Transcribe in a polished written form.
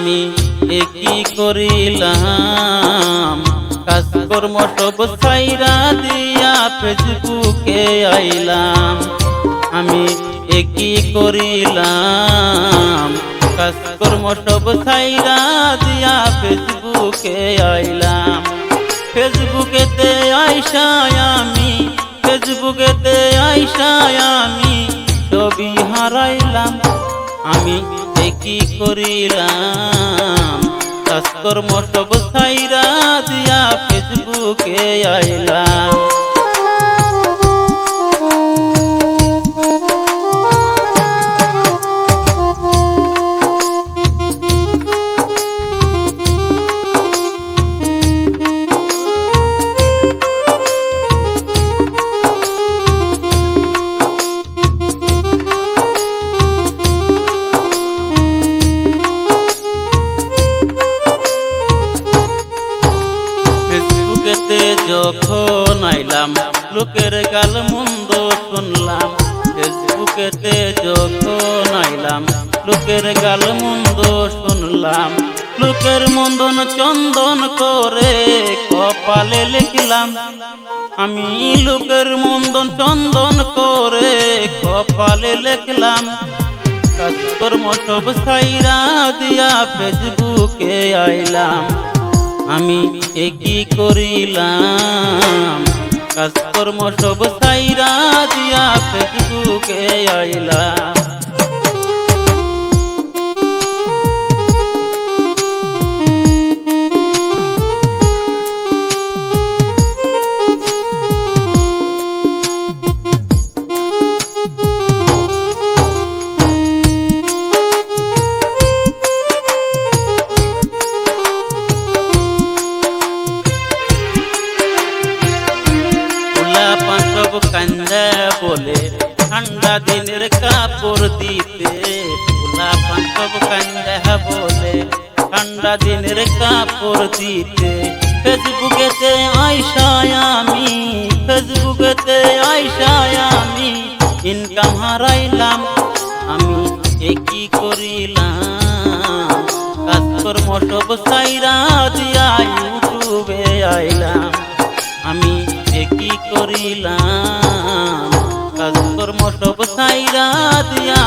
আমি কি করিলাম কাজকর্ম সব ছাইরা দিয়া ফেসবুকে আইলাম। আমি কি করিলাম কাজকর্ম সব ছাইরা দিয়া ফেসবুকে আইলাম। ফেসবুকেতে আইসায় আমি ছবি হারাইলাম। আমি কি করিলাম কাজকর্ম সব ছাইরা দিয়া ফেসবুকে আইলাম। যখন আইলাম লোকের গাল মন্দ শুনলাম। ফেসবুকেতে যখন আইলাম লোকের গাল মন্দ শুনলাম। লোকের মন্দন চন্দন করে কপালে লিখলাম। আমি লোকের মন্দন চন্দন করে কপালে লিখলাম। কাজকর্ম সব ছাইরা দিয়া ফেসবুকে আইলাম। আমি কি করিলাম কাজকর্ম সব ছাইরা দিয়া ফেসবুকে আইলাম। কান্দা বলে ঠান্ডা দিনের কাপড় দিতে। পোলাপান সব কান্দা বলে ঠান্ডা দিনের কাপড় দিতে। ফেসবুকেতে আইসায় আমি ইনকাম হারাইলাম। আমি কি করিলাম কাজকর্ম সব ছাইরা দিয়া ইউটিউবে আইলাম। আমি কি করিলাম কাজকর্ম সব ছাইরা দিয়া